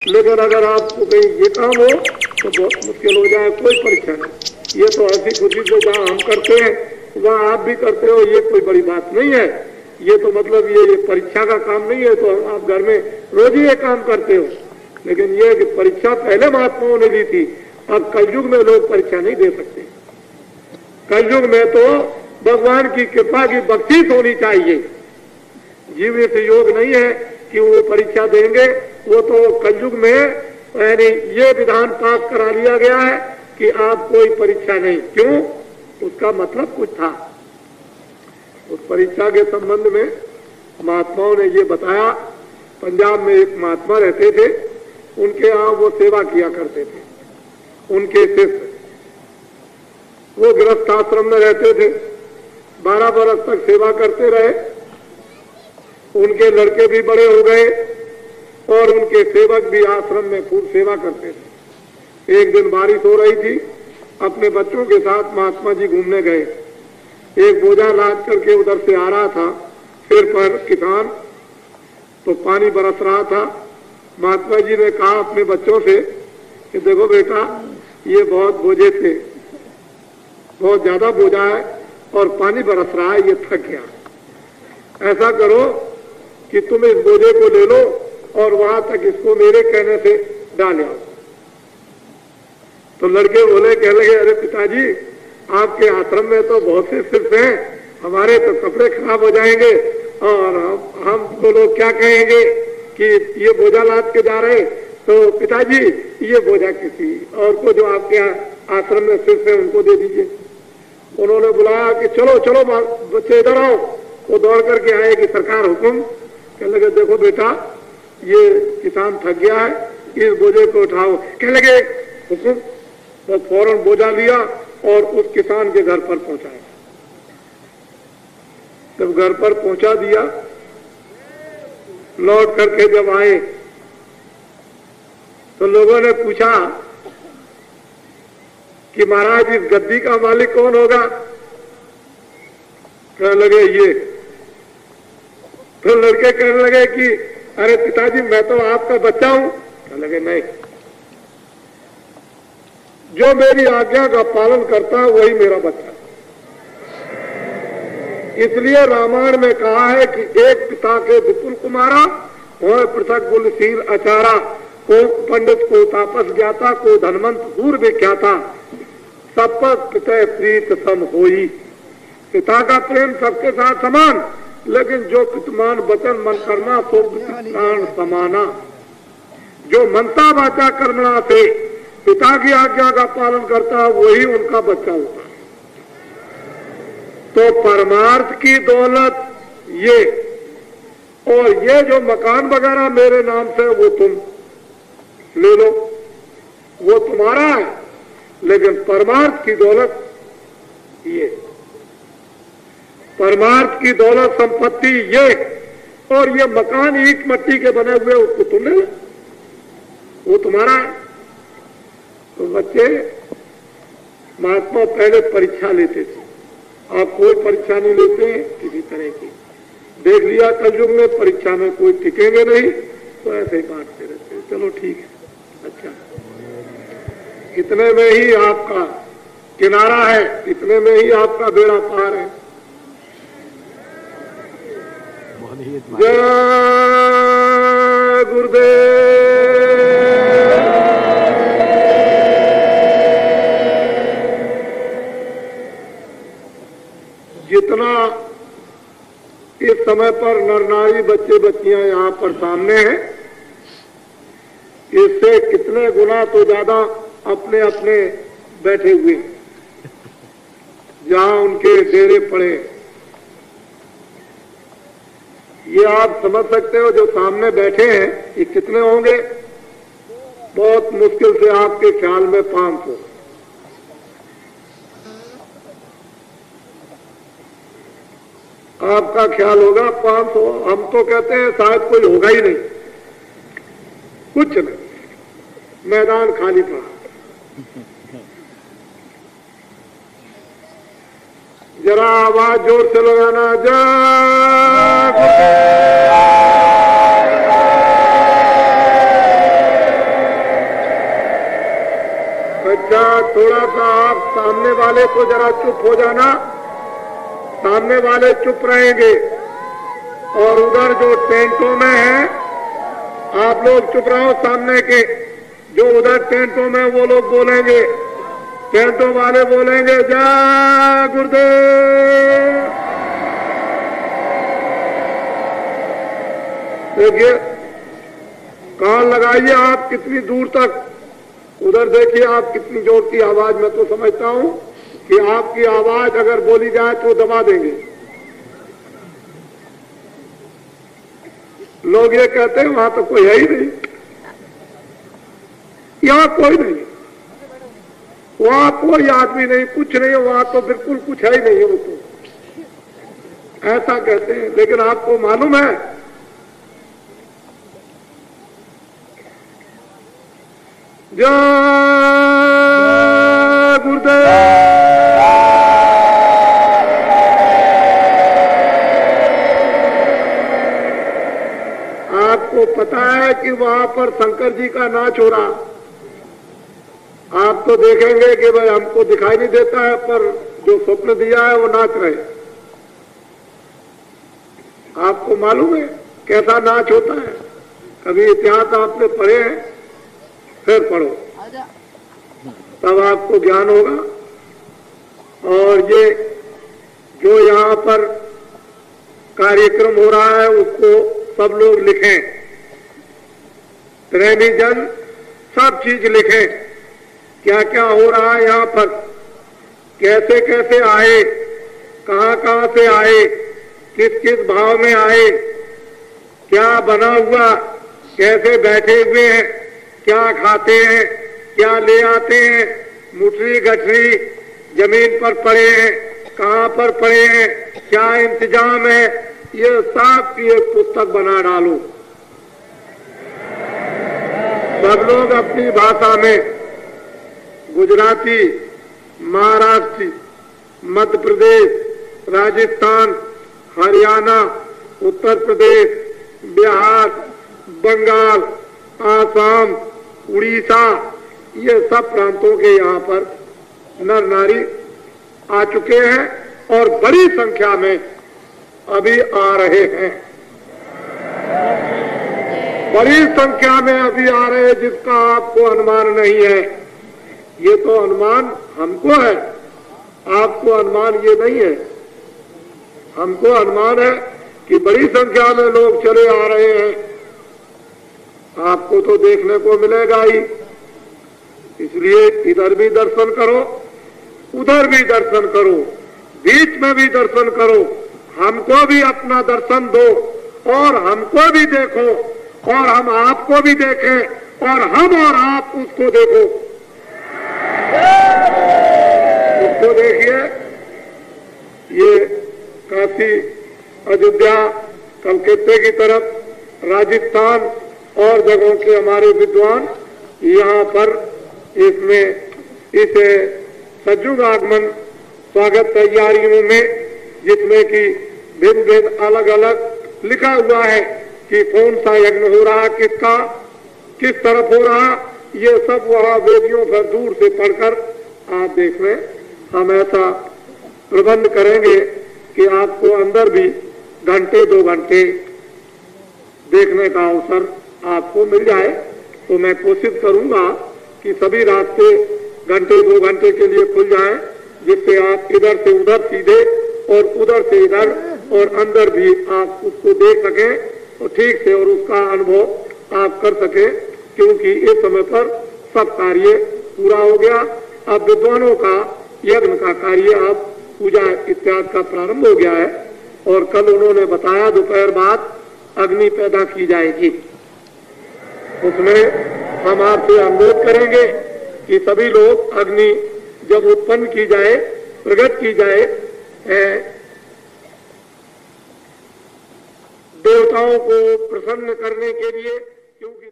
लेकिन अगर आपको कहीं ये काम हो तो बहुत मुश्किल हो जाए, कोई परीक्षा नहीं। ये तो ऐसी खुशी से जहाँ हम करते हैं वहाँ आप भी करते हो, ये कोई बड़ी बात नहीं है। ये तो मतलब ये परीक्षा का काम नहीं है, तो आप घर में रोज ही ये काम करते हो। लेकिन ये कि परीक्षा पहले महात्माओं ने दी थी, अब कलयुग में लोग परीक्षा नहीं दे सकते। कलयुग में तो भगवान की कृपा की बख्शीश होनी चाहिए। जीव से योग नहीं है कि वो परीक्षा देंगे, वो तो कलयुग में यानी ये विधान पास करा लिया गया है कि आप कोई परीक्षा नहीं। क्यों? उसका मतलब कुछ था। उस परीक्षा के संबंध में महात्माओं ने ये बताया। पंजाब में एक महात्मा रहते थे, उनके यहाँ वो सेवा किया करते थे। उनके शिष्य वो गृहस्थ आश्रम में रहते थे, 12 बरस तक सेवा करते रहे। उनके लड़के भी बड़े हो गए और उनके सेवक भी आश्रम में खूब सेवा करते थे। एक दिन बारिश हो रही थी, अपने बच्चों के साथ महात्मा जी घूमने गए। एक बोझा लाद करके उधर से आ रहा था सिर पर किसान, तो पानी बरस रहा था। महात्मा जी ने कहा अपने बच्चों से कि देखो बेटा, ये बहुत बोझे थे, बहुत ज्यादा बोझा है और पानी बरस रहा है, ये थक गया। ऐसा करो कि तुम इस बोझे को ले लो और वहां तक इसको मेरे कहने से डाल आओ। तो लड़के बोले, कहने लगे, अरे पिताजी, आपके आश्रम में तो बहुत से शिष्य हैं, हमारे तो कपड़े खराब हो जाएंगे और हम तो लोग क्या कहेंगे कि ये बोझा लाद के जा रहे। तो पिताजी, ये बोझा किसी और को जो आपके आश्रम में शिष्य है उनको दे दीजिए। उन्होंने बुलाया कि चलो चलो बच्चे इधर आओ। वो दौड़ करके आए कि सरकार हुक्म। कहने लगे, देखो बेटा, ये किसान थक गया है, इस बोझे को उठाओ। कहने लगे, हुक्म। तो फौरन बोझा लिया और उस किसान के घर पर पहुंचाया। जब घर पर पहुंचा दिया, लौट करके जब आए तो लोगों ने पूछा कि महाराज, इस गद्दी का मालिक कौन होगा? कहने लगे, ये। तो लड़के कहने लगे कि अरे पिताजी, मैं तो आपका बच्चा हूं। कहने लगे, नहीं, जो मेरी आज्ञा का पालन करता है वही मेरा बच्चा। इसलिए रामायण में कहा है कि एक पिता के विपुल कुमारा और पृथक गुलशील आचारा, को पंडित को तापस ज्ञाता, को धनवंत दूर विख्याता, सब पर पिता प्रीत सम होई। पिता का प्रेम सबके साथ समान, लेकिन जो पितमान वचन मन कर्मा सो प्राण समाना। जो मनता वाचा कर्मणा से पिता की आज्ञा का पालन करता है वही उनका बच्चा होता है। तो परमार्थ की दौलत ये, और ये जो मकान वगैरह मेरे नाम से वो तुम ले लो, वो तुम्हारा है। लेकिन परमार्थ की दौलत ये, परमार्थ की दौलत संपत्ति ये, और ये मकान ईंट मिट्टी के बने हुए उसको तुम ले लो, वो तुम्हारा है। तो बच्चे, महात्मा पहले परीक्षा लेते थे, आप कोई परीक्षा नहीं लेते किसी तरह की। देख लिया कलयुग में परीक्षा में कोई टिकेंगे नहीं, तो ऐसे ही बांटते रहते हैं। चलो ठीक है, अच्छा, इतने में ही आपका किनारा है, इतने में ही आपका बेड़ा पार है। जय गुरुदेव। जितना इस समय पर नर नारी बच्चे बच्चियां यहाँ पर सामने हैं, इससे कितने गुना तो ज्यादा अपने अपने बैठे हुए जहां उनके डेरे पड़े। ये आप समझ सकते हो, जो सामने बैठे हैं ये कितने होंगे? बहुत मुश्किल से आपके ख्याल में 500। आपका ख्याल होगा 500, हम तो कहते हैं शायद कोई होगा ही नहीं, कुछ नहीं, मैदान खाली था। जरा आवाज जोर से लगाना, जय अच्छा, थोड़ा सा आप सामने वाले को जरा चुप हो जाना, सामने वाले चुप रहेंगे, और उधर जो टेंटों में है आप लोग चुप रहो। सामने के जो उधर टेंटों में वो लोग बोलेंगे, टेंटों वाले बोलेंगे जय गुरुदेव। देखिए कान लगाइए आप कितनी दूर तक, उधर देखिए आप कितनी जोर की आवाज। मैं तो समझता हूं कि आपकी आवाज अगर बोली जाए तो दबा देंगे। लोग ये कहते हैं वहां तो कोई है ही नहीं, यहां कोई नहीं, वहां कोई आदमी नहीं, कुछ नहीं है, वहां तो बिल्कुल कुछ है ही नहीं है, वो तो ऐसा कहते हैं। लेकिन आपको मालूम है जय गुरुदेव। आपको पता है कि वहां पर शंकर जी का नाच हो रहा। आप तो देखेंगे कि भाई हमको दिखाई नहीं देता है, पर जो स्वप्न दिया है वो नाच रहे। आपको मालूम है कैसा नाच होता है? कभी इतिहास आपने पढ़े हैं? फिर पढ़ो, तब आपको ज्ञान होगा। और ये जो यहाँ पर कार्यक्रम हो रहा है उसको सब लोग लिखें, प्रेमी जन सब चीज लिखें, क्या क्या हो रहा है यहाँ पर, कैसे कैसे आए, कहाँ कहाँ से आए, किस किस भाव में आए, क्या बना हुआ, कैसे बैठे हुए हैं, क्या खाते हैं, क्या ले आते हैं, मुठरी गठरी जमीन पर पड़े हैं, कहाँ पर पड़े हैं, क्या इंतजाम है, ये सब की एक पुस्तक बना डालो। सब लोग अपनी भाषा में, गुजराती, महाराष्ट्री, मध्य प्रदेश, राजस्थान, हरियाणा, उत्तर प्रदेश, बिहार, बंगाल, आसाम, उड़ीसा, ये सब प्रांतों के यहाँ पर नर नारी आ चुके हैं और बड़ी संख्या में अभी आ रहे हैं, बड़ी संख्या में अभी आ रहे हैं, जिसका आपको अनुमान नहीं है। ये तो अनुमान हमको है, आपको अनुमान ये नहीं है। हमको अनुमान है कि बड़ी संख्या में लोग चले आ रहे हैं, आपको तो देखने को मिलेगा ही। इसलिए इधर भी दर्शन करो, उधर भी दर्शन करो, बीच में भी दर्शन करो, हमको भी अपना दर्शन दो और हमको भी देखो और हम आपको भी देखें और हम और आप उसको देखो। उसको देखिए, ये काशी, अयोध्या, कलकत्ते की तरफ, राजस्थान और जगहों के हमारे विद्वान यहाँ पर इसमें इस सज्जुग आगमन स्वागत तैयारियों में, जिसमें कि भिन्न भिन्न अलग अलग लिखा हुआ है कि कौन सा यज्ञ हो रहा, किसका, किस तरफ हो रहा, ये सब वहाँ वेदियों पर दूर से पढ़कर आप देख लें। हम ऐसा प्रबंध करेंगे कि आपको अंदर भी घंटे 2 घंटे देखने का अवसर आपको मिल जाए। तो मैं कोशिश करूंगा कि सभी रास्ते घंटे 2 घंटे के लिए खुल जाएं, जिससे आप इधर से उधर सीधे और उधर से इधर और अंदर भी आप उसको देख सकें और ठीक से और उसका अनुभव आप कर सकें, क्योंकि इस समय पर सब कार्य पूरा हो गया। अब विद्वानों का यज्ञ का कार्य, अब पूजा इत्यादि का प्रारंभ हो गया है और कल उन्होंने बताया दोपहर बाद अग्नि पैदा की जाएगी। उसमें हम आपसे अनुरोध करेंगे कि सभी लोग अग्नि जब उत्पन्न की जाए, प्रकट की जाए, देवताओं को प्रसन्न करने के लिए, क्योंकि